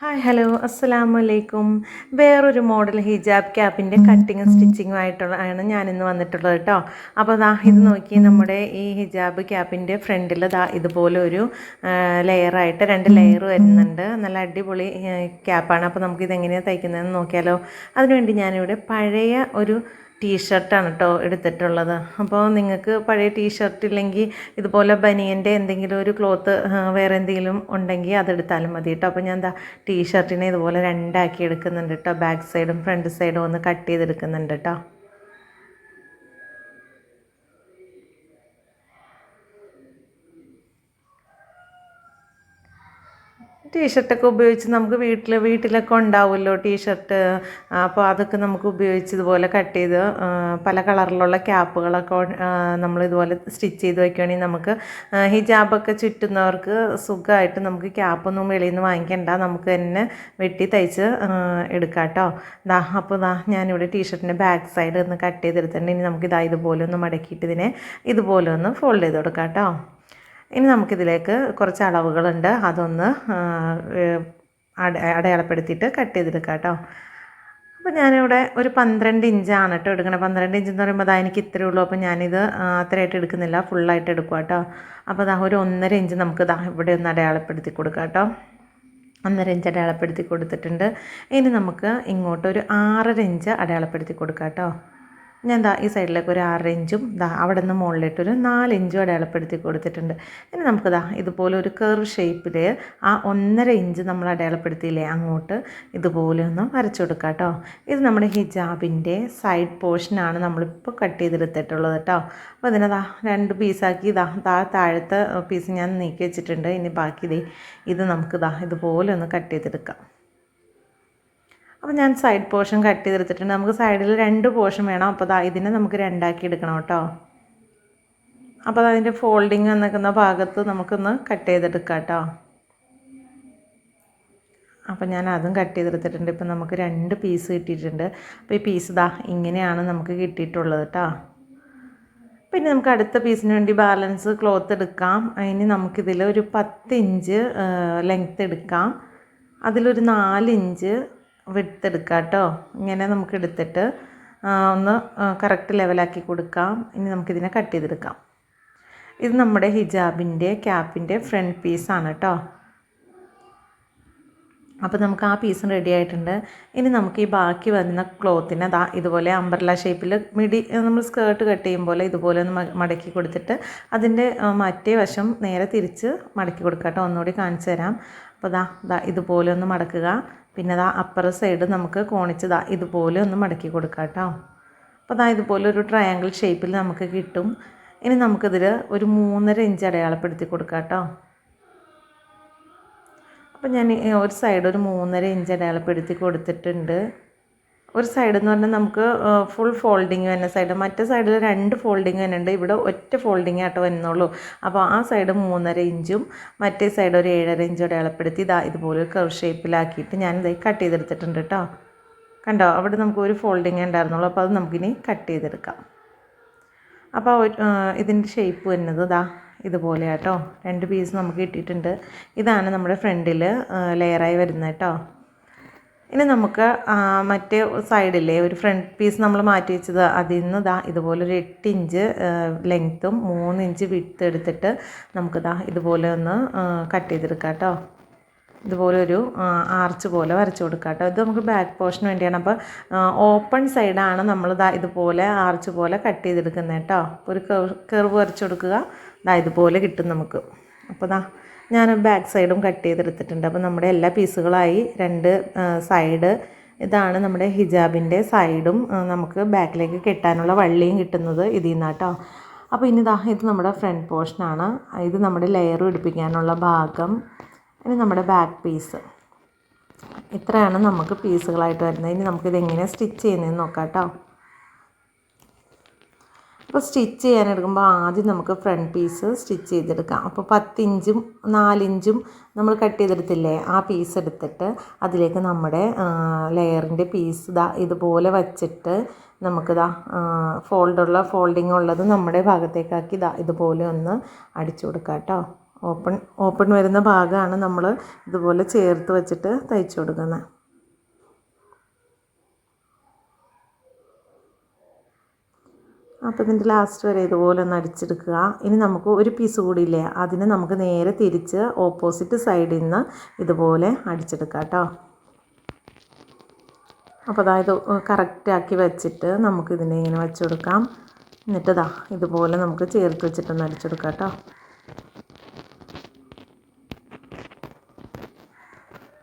Hi hello അസ്സലാമു അലൈക്കും. വേറൊരു മോഡൽ ഹിജാബ് ക്യാപ്പിൻ്റെ കട്ടിങ് സ്റ്റിച്ചിങ്ങും ആയിട്ടുള്ള ആണ് ഞാനിന്ന് വന്നിട്ടുള്ളത് കേട്ടോ. അപ്പോൾ ദാ ഇത് നോക്കി, നമ്മുടെ ഈ ഹിജാബ് ക്യാപ്പിൻ്റെ ഫ്രണ്ടിൽ ദാ ഇതുപോലെ ഒരു ലെയറായിട്ട് 2 ലെയർ വരുന്നുണ്ട്. നല്ല അടിപൊളി ക്യാപ്പാണ്. അപ്പോൾ നമുക്കിത് എങ്ങനെയാണ് തയ്ക്കുന്നതെന്ന് നോക്കിയാലോ. അതിനുവേണ്ടി ഞാനിവിടെ പഴയ ഒരു ടീഷർട്ടാണ് കേട്ടോ എടുത്തിട്ടുള്ളത്. അപ്പോൾ നിങ്ങൾക്ക് പഴയ ടീഷർട്ട് ഇല്ലെങ്കിൽ ഇതുപോലെ ബനിയൻ്റെ എന്തെങ്കിലും ഒരു ക്ലോത്ത് വേറെ എന്തെങ്കിലും ഉണ്ടെങ്കിൽ അതെടുത്താലും മതി കേട്ടോ. അപ്പോൾ ഞാൻ എന്താ ടീഷർട്ടിനെ ഇതുപോലെ രണ്ടാക്കി എടുക്കുന്നുണ്ട് കേട്ടോ. ബാക്ക് സൈഡും ഫ്രണ്ട് സൈഡും ഒന്ന് കട്ട് ചെയ്തെടുക്കുന്നുണ്ട് കേട്ടോ. ടീഷർട്ടൊക്കെ ഉപയോഗിച്ച് നമുക്ക് വീട്ടിലൊക്കെ ഉണ്ടാവുമല്ലോ ടീഷർട്ട്. അപ്പോൾ അതൊക്കെ നമുക്ക് ഉപയോഗിച്ച് ഇതുപോലെ കട്ട് ചെയ്ത് പല കളറിലുള്ള ക്യാപ്പുകളൊക്കെ നമ്മളിതുപോലെ സ്റ്റിച്ച് ചെയ്ത് വയ്ക്കുകയാണെങ്കിൽ നമുക്ക് ഹിജാബൊക്കെ ചുറ്റുന്നവർക്ക് സുഖമായിട്ട് നമുക്ക് ക്യാപ്പൊന്നും വെളിയിൽ നിന്ന് വാങ്ങിക്കണ്ട, നമുക്ക് തന്നെ വെട്ടി തയ്ച്ച് എടുക്കാം കേട്ടോ. അപ്പോൾ ഞാനിവിടെ ടീഷർട്ടിൻ്റെ ബാക്ക് സൈഡ് ഒന്ന് കട്ട് ചെയ്തെടുത്തിട്ടുണ്ട്. ഇനി നമുക്കിതാ ഇതുപോലെ ഒന്ന് മടക്കിയിട്ട് ഇതിനെ ഇതുപോലെ ഒന്ന് ഫോൾഡ് ചെയ്ത് കൊടുക്കാം കേട്ടോ. ഇനി നമുക്കിതിലേക്ക് കുറച്ച് അളവുകളുണ്ട്, അതൊന്ന് അടയാളപ്പെടുത്തിയിട്ട് കട്ട് ചെയ്തെടുക്കാം കേട്ടോ. അപ്പോൾ ഞാനിവിടെ ഒരു 12 ഇഞ്ചാണ് കേട്ടോ എടുക്കണം. 12 ഇഞ്ച് എന്ന് പറയുമ്പോൾ അതാ എനിക്ക് ഇത്രയേ ഉള്ളൂ. അപ്പോൾ ഞാനിത് അത്രയായിട്ട് എടുക്കുന്നില്ല, ഫുള്ളായിട്ട് എടുക്കുക കേട്ടോ. അപ്പോൾ അതാ ഒരു 1.5 ഇഞ്ച് നമുക്ക് ഇവിടെ ഒന്ന് അടയാളപ്പെടുത്തി കൊടുക്കാം കേട്ടോ. 1.5 ഇഞ്ച് അടയാളപ്പെടുത്തി കൊടുത്തിട്ടുണ്ട്. ഇനി നമുക്ക് ഇങ്ങോട്ട് ഒരു 6.5 ഇഞ്ച് അടയാളപ്പെടുത്തി കൊടുക്കാം കേട്ടോ. ഞാൻ ഈ സൈഡിലേക്ക് ഒരു 6 ഇഞ്ചും അവിടെ നിന്ന് മുകളിലിട്ടൊരു 4 ഇഞ്ചും അടയാളപ്പെടുത്തി കൊടുത്തിട്ടുണ്ട്. ഇനി നമുക്ക് ഇതുപോലെ ഒരു കർവ് ഷേപ്പിൽ ആ 1.5 ഇഞ്ച് നമ്മൾ അടയാളപ്പെടുത്തിയില്ലേ അങ്ങോട്ട് ഇതുപോലെ ഒന്ന് വരച്ചു കൊടുക്കാം കേട്ടോ. ഇത് നമ്മുടെ ഹിജാബിൻ്റെ സൈഡ് പോർഷനാണ് നമ്മളിപ്പോൾ കട്ട് ചെയ്തെടുത്തിട്ടുള്ളത് കേട്ടോ. അപ്പോൾ അതിനെ 2 പീസാക്കി താഴത്തെ പീസ് ഞാൻ നീക്കി വെച്ചിട്ടുണ്ട്. ഇനി ബാക്കി ഇത് നമുക്ക് ഇതുപോലെ ഒന്ന് കട്ട് ചെയ്തെടുക്കാം. അപ്പോൾ ഞാൻ സൈഡ് പോർഷൻ കട്ട് ചെയ്തെടുത്തിട്ടുണ്ട്. നമുക്ക് സൈഡിൽ 2 പോർഷൻ വേണം. അപ്പോൾ ഇതിനെ നമുക്ക് 2ആക്കി എടുക്കണം കേട്ടോ. അപ്പോൾ അതിൻ്റെ ഫോൾഡിങ് നിൽക്കുന്ന ഭാഗത്ത് നമുക്കൊന്ന് കട്ട് ചെയ്തെടുക്കാം കേട്ടോ. അപ്പോൾ ഞാൻ അതും കട്ട് ചെയ്തെടുത്തിട്ടുണ്ട്. ഇപ്പോൾ നമുക്ക് 2 പീസ് കിട്ടിയിട്ടുണ്ട്. അപ്പോൾ ഈ പീസ് ഇങ്ങനെയാണ് നമുക്ക് കിട്ടിയിട്ടുള്ളത് കേട്ടോ. പിന്നെ നമുക്ക് അടുത്ത പീസിന് വേണ്ടി ബാലൻസ് ക്ലോത്ത് എടുക്കാം. അതിന് നമുക്കിതിൽ ഒരു 10 ഇഞ്ച് ലെങ്ത്ത് എടുക്കാം. അതിലൊരു 4 ഇഞ്ച് വിഡ്ത്ത് എടുക്കാം കേട്ടോ. ഇങ്ങനെ നമുക്ക് എടുത്തിട്ട് ഒന്ന് കറക്റ്റ് ലെവലാക്കി കൊടുക്കാം. ഇനി നമുക്കിതിനെ കട്ട് ചെയ്തെടുക്കാം. ഇത് നമ്മുടെ ഹിജാബിൻ്റെ ക്യാപ്പിൻ്റെ ഫ്രണ്ട് പീസാണ് കേട്ടോ. അപ്പോൾ നമുക്ക് ആ പീസും റെഡി ആയിട്ടുണ്ട്. ഇനി നമുക്ക് ഈ ബാക്കി വരുന്ന ക്ലോത്തിനെ ഇതുപോലെ അംബ്രല്ല ഷേപ്പിൽ നമ്മൾ സ്കേർട്ട് കട്ട് ചെയ്യും പോലെ ഇതുപോലെ ഒന്ന് മടക്കി കൊടുത്തിട്ട് അതിൻ്റെ മറ്റേ വശം നേരെ തിരിച്ച് മടക്കി കൊടുക്കാം കേട്ടോ. ഒന്നുകൂടി കാണിച്ചു തരാം. അപ്പോൾ ഇതുപോലെ ഒന്ന് മടക്കുക. പിന്നെ അപ്പർ സൈഡ് നമുക്ക് കോണിച്ച് ഇതുപോലെ ഒന്ന് മടക്കി കൊടുക്കാം കേട്ടോ. അപ്പോൾ ഇതുപോലെ ഒരു ട്രയാങ്കിൾ ഷേപ്പിൽ നമുക്ക് കിട്ടും. ഇനി നമുക്കിതിൽ ഒരു 3.5 ഇഞ്ച് അടയാളപ്പെടുത്തി കൊടുക്കാം കേട്ടോ. അപ്പോൾ ഞാൻ ഒരു സൈഡ് ഒരു 3.5 ഇഞ്ച് അടയാളപ്പെടുത്തി കൊടുത്തിട്ടുണ്ട്. ഒരു സൈഡ് എന്ന് പറഞ്ഞാൽ നമുക്ക് ഫുൾ ഫോൾഡിങ് വരുന്ന സൈഡ്, മറ്റേ സൈഡിൽ 2 ഫോൾഡിങ് വരുന്നുണ്ട്. ഇവിടെ ഒറ്റ ഫോൾഡിങ് ആയിട്ട് വരുന്നുള്ളൂ. അപ്പോൾ ആ സൈഡ് 3.5 ഇഞ്ചും മറ്റേ സൈഡ് ഒരു 7.5 ഇഞ്ചും അടയാളപ്പെടുത്തി ഇതുപോലെ ഒരു കർവ് ഷേപ്പിലാക്കിയിട്ട് ഞാൻ കട്ട് ചെയ്തെടുത്തിട്ടുണ്ട് കേട്ടോ. കണ്ടോ, അവിടെ നമുക്ക് ഒരു ഫോൾഡിങ് ഉണ്ടായിരുന്നുള്ളൂ. അപ്പോൾ അത് നമുക്കിനി കട്ട് ചെയ്തെടുക്കാം. അപ്പോൾ ഇതിൻ്റെ ഷേപ്പ് വരുന്നത് ഇതുപോലെ കേട്ടോ. 2 പീസ് നമുക്ക് കിട്ടിയിട്ടുണ്ട്. ഇതാണ് നമ്മുടെ ഫ്രണ്ടിൽ ലെയറായി വരുന്നത് കേട്ടോ. ഇനി നമുക്ക് മറ്റേ സൈഡിലെ ഒരു ഫ്രണ്ട് പീസ് നമ്മൾ മാറ്റി വെച്ചത് അതിൽ നിന്ന് ഇതുപോലെ ഒരു 8 ഇഞ്ച് ലെങ്ത്തും 3 ഇഞ്ച് വിഡ്ത്ത് എടുത്തിട്ട് നമുക്ക് ഇതുപോലെ ഒന്ന് കട്ട് ചെയ്തെടുക്കാം കേട്ടോ. ഇതുപോലെ ഒരു ആർച്ച് പോലെ വരച്ചു കൊടുക്കാം കേട്ടോ. ഇത് നമുക്ക് ബാക്ക് പോർഷന് വേണ്ടിയാണ്. അപ്പോൾ ഓപ്പൺ സൈഡാണ് നമ്മൾ ഇതുപോലെ ആർച്ച് പോലെ കട്ട് ചെയ്തെടുക്കുന്നത് കേട്ടോ. ഒരു കർവ് വരച്ചു കൊടുക്കുക. ഇതുപോലെ കിട്ടും നമുക്ക്. അപ്പോൾ ഞാൻ ബാക്ക് സൈഡും കട്ട് ചെയ്തെടുത്തിട്ടുണ്ട്. അപ്പോൾ നമ്മുടെ എല്ലാ പീസുകളായി 2 സൈഡ്. ഇതാണ് നമ്മുടെ ഹിജാബിൻ്റെ സൈഡും നമുക്ക് ബാക്കിലേക്ക് കെട്ടാനുള്ള വള്ളിയും കിട്ടുന്നത് ഇതിൽ നിന്നാണ് കേട്ടോ. അപ്പോൾ ഇനി ഇത് നമ്മുടെ ഫ്രണ്ട് പോർഷനാണ്. ഇത് നമ്മുടെ ലെയർ പിടിപ്പിക്കാനുള്ള ഭാഗം. ഇനി നമ്മുടെ ബാക്ക് പീസ്. ഇത്രയാണ് നമുക്ക് പീസുകളായിട്ട് വരുന്നത്. ഇനി നമുക്കിത് എങ്ങനെ സ്റ്റിച്ച് ചെയ്യുന്നതെന്ന് നോക്കാം കേട്ടോ. അപ്പോൾ സ്റ്റിച്ച് ചെയ്യാനെടുക്കുമ്പോൾ ആദ്യം നമുക്ക് ഫ്രണ്ട് പീസ് സ്റ്റിച്ച് ചെയ്തെടുക്കാം. അപ്പോൾ 10 ഇഞ്ചും 4 ഇഞ്ചും നമ്മൾ കട്ട് ചെയ്തെടുത്തില്ലേ, ആ പീസ് എടുത്തിട്ട് അതിലേക്ക് നമ്മുടെ ലെയറിൻ്റെ പീസ് ഇതുപോലെ വച്ചിട്ട് നമുക്ക് ഫോൾഡിങ് ഉള്ളത് നമ്മുടെ ഭാഗത്തേക്കാക്കി ഇതുപോലെ ഒന്ന് അടിച്ചു കൊടുക്കാം കേട്ടോ. ഓപ്പൺ വരുന്ന ഭാഗമാണ് നമ്മൾ ഇതുപോലെ ചേർത്ത് വെച്ചിട്ട് തയ്ച്ചു കൊടുക്കുന്നത്. അപ്പോൾ ഇതിൻ്റെ ലാസ്റ്റ് വരെ ഇതുപോലെ ഒന്ന് അടിച്ചെടുക്കുക. ഇനി നമുക്ക് ഒരു പീസ് കൂടി ഇല്ലേ, അതിന് നമുക്ക് നേരെ തിരിച്ച് ഓപ്പോസിറ്റ് സൈഡിൽ നിന്ന് ഇതുപോലെ അടിച്ചെടുക്കാം കേട്ടോ. അപ്പോൾ അതായത് കറക്റ്റാക്കി വെച്ചിട്ട് നമുക്കിതിനെ ഇങ്ങനെ വെച്ച് കൊടുക്കാം. എന്നിട്ട് ഇതുപോലെ നമുക്ക് ചേർത്ത് വെച്ചിട്ടൊന്ന് അടിച്ചെടുക്കാം കേട്ടോ.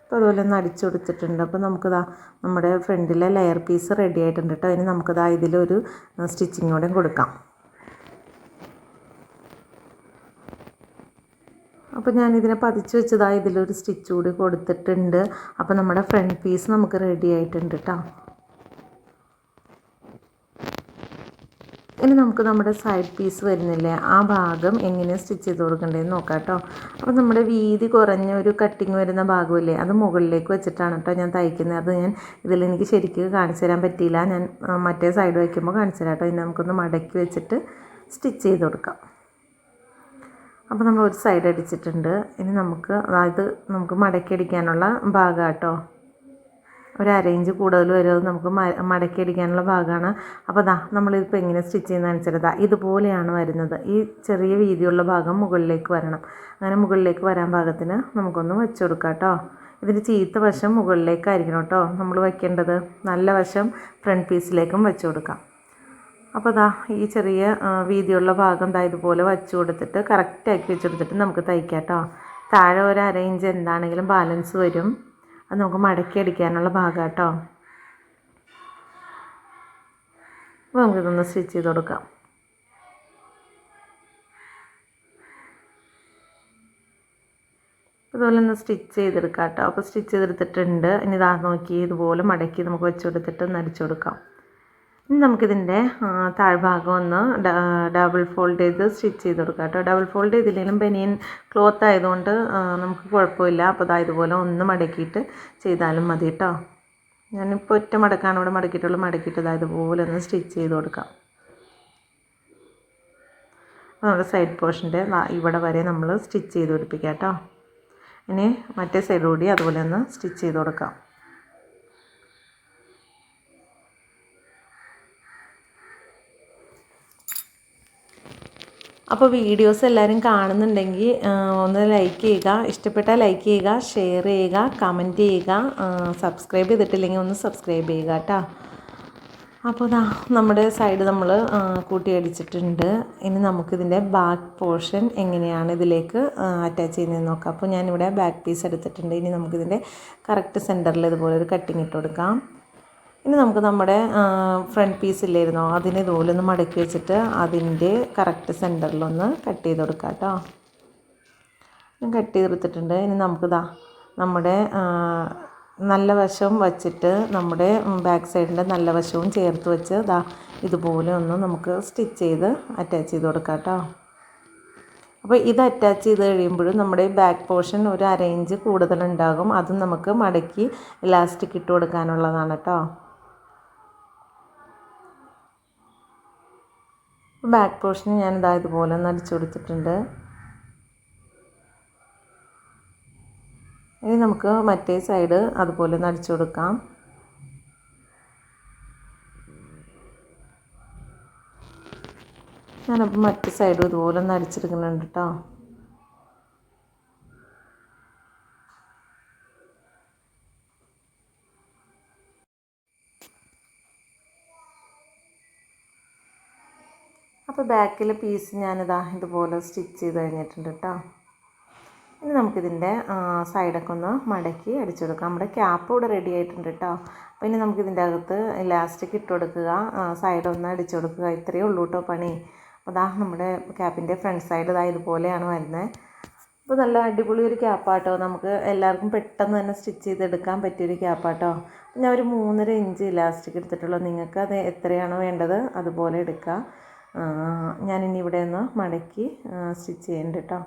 അപ്പോൾ അതുപോലെ ഒന്ന് അടിച്ചു കൊടുത്തിട്ടുണ്ട്. അപ്പോൾ നമുക്കിതാ നമ്മുടെ ഫ്രണ്ടിലെ ലെയർ പീസ് റെഡി ആയിട്ടുണ്ട് കേട്ടോ. ഇനി നമുക്കിതാ ഇതിലൊരു സ്റ്റിച്ചിങ് കൂടെ കൊടുക്കാം. അപ്പോൾ ഞാനിതിനെ പതിച്ച് വെച്ചതായി ഇതിലൊരു സ്റ്റിച്ച് കൂടി കൊടുത്തിട്ടുണ്ട്. അപ്പോൾ നമ്മുടെ ഫ്രണ്ട് പീസ് നമുക്ക് റെഡി ആയിട്ടുണ്ട് കേട്ടോ. ഇനി നമുക്ക് നമ്മുടെ സൈഡ് പീസ് വരുന്നില്ലേ, ആ ഭാഗം എങ്ങനെ സ്റ്റിച്ച് ചെയ്ത് കൊടുക്കേണ്ടതെന്ന് നോക്കാം കേട്ടോ. അപ്പോൾ നമ്മുടെ വീതി കുറഞ്ഞ ഒരു കട്ടിങ് വരുന്ന ഭാഗമില്ലേ, അത് മുകളിലേക്ക് വെച്ചിട്ടാണ് കേട്ടോ ഞാൻ തയ്ക്കുന്നത്. അത് ഞാൻ ഇതിലെനിക്ക് ശരിക്കും കാണിച്ചു തരാൻ പറ്റിയില്ല. ഞാൻ മറ്റേ സൈഡ് വയ്ക്കുമ്പോൾ കാണിച്ചു തരാം കേട്ടോ. ഇനി നമുക്കൊന്ന് മടക്കി വെച്ചിട്ട് സ്റ്റിച്ച് ചെയ്ത് കൊടുക്കാം. അപ്പോൾ നമ്മൾ ഒരു സൈഡ് അടിച്ചിട്ടുണ്ട്. ഇനി നമുക്ക് അതായത് നമുക്ക് മടക്കി അടിക്കാനുള്ള ഭാഗം കേട്ടോ. ഒരു അരയിഞ്ച് കൂടുതൽ വരും, അത് നമുക്ക് മടക്കി അടിക്കാനുള്ള ഭാഗമാണ്. അപ്പോൾ നമ്മളിതിപ്പോൾ എങ്ങനെ സ്റ്റിച്ച് ചെയ്യുന്നതെന്ന് വെച്ചാൽ ഇതുപോലെയാണ് വരുന്നത്. ഈ ചെറിയ വീതിയുള്ള ഭാഗം മുകളിലേക്ക് വരണം. അങ്ങനെ മുകളിലേക്ക് വരാൻ ഭാഗത്തിന് നമുക്കൊന്ന് വെച്ച് കൊടുക്കാം കേട്ടോ. ഇതിൻ്റെ ചീത്ത വശം മുകളിലേക്കായിരിക്കണം കേട്ടോ നമ്മൾ വയ്ക്കേണ്ടത്. നല്ല വശം ഫ്രണ്ട് പീസിലേക്കും വെച്ച് കൊടുക്കാം. അപ്പോൾ ഈ ചെറിയ വീതിയുള്ള ഭാഗം ഇതുപോലെ വച്ച് കൊടുത്തിട്ട് കറക്റ്റാക്കി വെച്ച് കൊടുത്തിട്ട് നമുക്ക് തയ്ക്കാം കേട്ടോ. താഴെ ഒരു അരയിഞ്ച് എന്താണെങ്കിലും ബാലൻസ് വരും. അത് നമുക്ക് മടക്കി അടിക്കാനുള്ള ഭാഗം കേട്ടോ. അപ്പോൾ നമുക്കിതൊന്ന് സ്റ്റിച്ച് ചെയ്ത് കൊടുക്കാം. ഇതുപോലെ ഒന്ന് സ്റ്റിച്ച് ചെയ്തെടുക്കാം കേട്ടോ. അപ്പോൾ സ്റ്റിച്ച് ചെയ്തെടുത്തിട്ടുണ്ട്. ഇനി നോക്കി ഇതുപോലെ മടക്കി നമുക്ക് വെച്ച് കൊടുത്തിട്ട് ഒന്ന് അടിച്ചു കൊടുക്കാം. ഇനി നമുക്കിതിൻ്റെ താഴ്ഭാഗം ഒന്ന് ഡബിൾ ഫോൾഡ് ചെയ്ത് സ്റ്റിച്ച് ചെയ്ത് കൊടുക്കാം കേട്ടോ. ഡബിൾ ഫോൾഡ് ചെയ്തില്ലെങ്കിലും ബനിയൻ ക്ലോത്ത് ആയതുകൊണ്ട് നമുക്ക് കുഴപ്പമില്ല. അപ്പോൾ ഇതുപോലെ ഒന്ന് മടക്കിയിട്ട് ചെയ്താലും മതി കേട്ടോ. ഞാനിപ്പോൾ ഒറ്റ മടക്കാണ് ഇവിടെ മടക്കിയിട്ടുള്ളൂ. മടക്കിയിട്ട് ഇതുപോലെ ഒന്ന് സ്റ്റിച്ച് ചെയ്ത് കൊടുക്കാം. നമ്മുടെ സൈഡ് പോർഷൻ്റെ ഇവിടെ വരെ നമ്മൾ സ്റ്റിച്ച് ചെയ്ത് പിടിപ്പിക്കാം കേട്ടോ. ഇനി മറ്റേ സൈഡ് കൂടി അതുപോലെ ഒന്ന് സ്റ്റിച്ച് ചെയ്ത് കൊടുക്കാം. അപ്പോൾ വീഡിയോസ് എല്ലാവരും കാണുന്നുണ്ടെങ്കിൽ ഒന്ന് ലൈക്ക് ചെയ്യുക. ഇഷ്ടപ്പെട്ടാൽ ലൈക്ക് ചെയ്യുക, ഷെയർ ചെയ്യുക, കമൻറ്റ് ചെയ്യുക. സബ്സ്ക്രൈബ് ചെയ്തിട്ടില്ലെങ്കിൽ ഒന്ന് സബ്സ്ക്രൈബ് ചെയ്യുക കേട്ടോ. അപ്പോൾ നമ്മുടെ സൈഡ് നമ്മൾ കൂട്ടിയടിച്ചിട്ടുണ്ട്. ഇനി നമുക്കിതിൻ്റെ ബാക്ക് പോർഷൻ എങ്ങനെയാണ് ഇതിലേക്ക് അറ്റാച്ച് ചെയ്യുന്നതെന്ന് നോക്കാം. അപ്പോൾ ഞാനിവിടെ ബാക്ക് പീസ് എടുത്തിട്ടുണ്ട്. ഇനി നമുക്കിതിൻ്റെ കറക്റ്റ് സെൻറ്ററിൽ ഇതുപോലെ ഒരു കട്ടിങ് ഇട്ട് കൊടുക്കാം. ഇനി നമുക്ക് നമ്മുടെ ഫ്രണ്ട് പീസ് ഇല്ലായിരുന്നോ, അതിനെ ഇതുപോലെ ഒന്ന് മടക്കി വെച്ചിട്ട് അതിൻ്റെ കറക്റ്റ് സെൻറ്ററിലൊന്ന് കട്ട് ചെയ്ത് കൊടുക്കാം കേട്ടോ. ഞാൻ കട്ട് ചെയ്തെടുത്തിട്ടുണ്ട്. ഇനി നമുക്ക് നമ്മുടെ നല്ല വശം വച്ചിട്ട് നമ്മുടെ ബാക്ക് സൈഡിൻ്റെ നല്ല വശവും ചേർത്ത് വെച്ച് ഇതുപോലെ ഒന്ന് നമുക്ക് സ്റ്റിച്ച് ചെയ്ത് അറ്റാച്ച് ചെയ്ത് കൊടുക്കാം കേട്ടോ. അപ്പോൾ ഇത് അറ്റാച്ച് ചെയ്ത് കഴിയുമ്പോഴും നമ്മുടെ ബാക്ക് പോർഷൻ ഒരു അരയിഞ്ച് കൂടുതലുണ്ടാകും. അതും നമുക്ക് മടക്കി ഇലാസ്റ്റിക് ഇട്ട് കൊടുക്കാനുള്ളതാണ് കേട്ടോ. ബാക്ക് പോർഷൻ ഞാൻ ഇതുപോലെ ഒന്ന് അടിച്ചു കൊടുത്തിട്ടുണ്ട്. ഇനി നമുക്ക് മറ്റേ സൈഡ് അതുപോലെ ഒന്ന് അടിച്ചു കൊടുക്കാം. ഞാനപ്പോൾ മറ്റേ സൈഡും ഇതുപോലെ ഒന്ന് അടിച്ചെടുക്കുന്നുണ്ട് കേട്ടോ. അപ്പോൾ ബാക്കിലെ പീസ് ഞാനിതാ ഇതുപോലെ സ്റ്റിച്ച് ചെയ്ത് കഴിഞ്ഞിട്ടുണ്ട് കേട്ടോ. ഇനി നമുക്കിതിൻ്റെ സൈഡൊക്കെ ഒന്ന് മടക്കി അടിച്ചു കൊടുക്കാം. നമ്മുടെ ക്യാപ്പ് ഇവിടെ റെഡി ആയിട്ടുണ്ട് കേട്ടോ. അപ്പോൾ ഇനി നമുക്കിതിൻ്റെ അകത്ത് ഇലാസ്റ്റിക് ഇട്ട് കൊടുക്കുക, സൈഡൊന്ന് അടിച്ചു കൊടുക്കുക. ഇത്രയേ ഉള്ളൂ കേട്ടോ പണി. അപ്പോൾ നമ്മുടെ ക്യാപ്പിൻ്റെ ഫ്രണ്ട് സൈഡ് ഇതുപോലെയാണ് വരുന്നത്. അപ്പോൾ നല്ല അടിപൊളി ഒരു ക്യാപ്പാട്ടോ. നമുക്ക് എല്ലാവർക്കും പെട്ടെന്ന് തന്നെ സ്റ്റിച്ച് ചെയ്തെടുക്കാൻ പറ്റിയൊരു ക്യാപ്പാട്ടോ. ഞാൻ ഒരു 3.5 ഇഞ്ച് ഇലാസ്റ്റിക് എടുത്തിട്ടുള്ളൂ. നിങ്ങൾക്ക് അത് എത്രയാണോ വേണ്ടത് അതുപോലെ എടുക്കുക. ഞാനിനി ഇവിടെ ഒന്ന് മടക്കി സ്റ്റിച്ച് ചെയ്യുന്നുണ്ട് കേട്ടോ.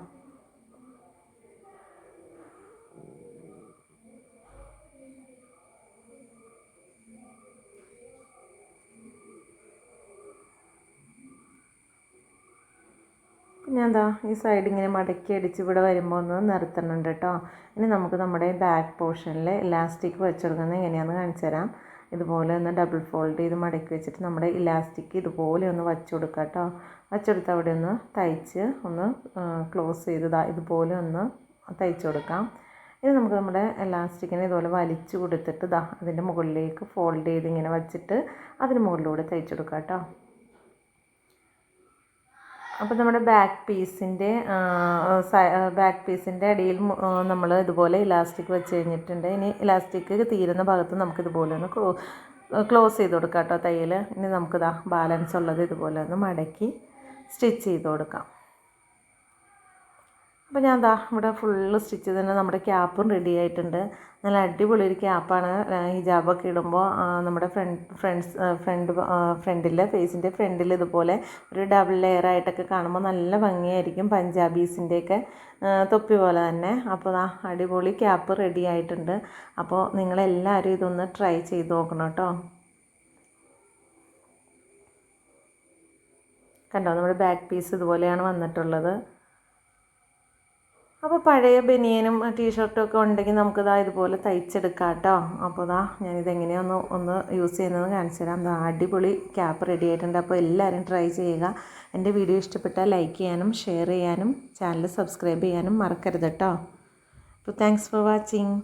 ഞാൻ ദാ ഈ സൈഡ് ഇങ്ങനെ മടക്കി അടിച്ച് ഇവിടെ വരുമ്പോൾ ഒന്ന് നിർത്തുന്നുണ്ട് കേട്ടോ. ഇനി നമുക്ക് നമ്മുടെ ബാക്ക് പോർഷനിൽ ഇലാസ്റ്റിക് വെച്ചെടുക്കുന്നത് എങ്ങനെയാണെന്ന് കാണിച്ചു തരാം. ഇതുപോലെ ഒന്ന് ഡബിൾ ഫോൾഡ് ചെയ്ത് മടക്കി വെച്ചിട്ട് നമ്മുടെ ഇലാസ്റ്റിക് ഇതുപോലെ ഒന്ന് വച്ചു കൊടുക്കുക കേട്ടോ. വച്ചെടുത്ത് അവിടെ ഒന്ന് തയ്ച്ച് ഒന്ന് ക്ലോസ് ചെയ്ത് ഇതുപോലെ ഒന്ന് തയ്ച്ചു കൊടുക്കാം. ഇനി നമുക്ക് നമ്മുടെ ഇലാസ്റ്റിക്കിനെ ഇതുപോലെ വലിച്ചു കൊടുത്തിട്ട് അതിൻ്റെ മുകളിലേക്ക് ഫോൾഡ് ചെയ്ത് ഇങ്ങനെ വച്ചിട്ട് അതിന് മുകളിലൂടെ തയ്ച്ചു കൊടുക്കാം കേട്ടോ. അപ്പോൾ നമ്മുടെ ബാക്ക് പീസിൻ്റെ അടിയിൽ നമ്മൾ ഇതുപോലെ ഇലാസ്റ്റിക് വെച്ച് കഴിഞ്ഞിട്ടുണ്ട്. ഇനി ഇലാസ്റ്റിക് തീരുന്ന ഭാഗത്ത് നമുക്കിതുപോലെ ഒന്ന് ക്ലോസ് ചെയ്ത് കൊടുക്കാം കേട്ടോ തയ്യൽ. ഇനി നമുക്ക് ബാലൻസ് ഉള്ളത് ഇതുപോലെ ഒന്ന് മടക്കി സ്റ്റിച്ച് ചെയ്ത് കൊടുക്കാം. അപ്പോൾ ഞാൻ ഇവിടെ ഫുള്ള് സ്റ്റിച്ച് ചെയ്തിട്ട് നമ്മുടെ ക്യാപ്പും റെഡി ആയിട്ടുണ്ട്. നല്ല അടിപൊളി ഒരു ക്യാപ്പാണ്. ഹിജാബൊക്കെ ഇടുമ്പോൾ നമ്മുടെ ഫ്രണ്ടിൽ ഫേസിൻ്റെ ഫ്രണ്ടിൽ ഇതുപോലെ ഒരു ഡബിൾ ലെയർ ആയിട്ടൊക്കെ കാണുമ്പോൾ നല്ല ഭംഗിയായിരിക്കും. പഞ്ചാബീസിൻ്റെയൊക്കെ തൊപ്പി പോലെ തന്നെ. അപ്പോൾ അടിപൊളി ക്യാപ്പ് റെഡി ആയിട്ടുണ്ട്. അപ്പോൾ നിങ്ങളെല്ലാവരും ഇതൊന്ന് ട്രൈ ചെയ്ത് നോക്കണം കേട്ടോ. കണ്ടോ, നമ്മുടെ ബാക്ക് പീസ് ഇതുപോലെയാണ് വന്നിട്ടുള്ളത്. അപ്പോൾ പഴയ ബനിയനും ടീഷർട്ടും ഒക്കെ ഉണ്ടെങ്കിൽ നമുക്ക് ഇതുപോലെ തയ്ച്ചെടുക്കാം കേട്ടോ. അപ്പോൾ ഞാനിതെങ്ങനെയാണ് ഒന്ന് യൂസ് ചെയ്യുന്നത് കാണിച്ചു തരാം. അടിപൊളി ക്യാപ്പ് റെഡി ആയിട്ടുണ്ട്. അപ്പോൾ എല്ലാവരും ട്രൈ ചെയ്യുക. എൻ്റെ വീഡിയോ ഇഷ്ടപ്പെട്ടാൽ ലൈക്ക് ചെയ്യാനും ഷെയർ ചെയ്യാനും ചാനൽ സബ്സ്ക്രൈബ് ചെയ്യാനും മറക്കരുത് കേട്ടോ. അപ്പോൾ താങ്ക്സ് ഫോർ വാച്ചിങ്.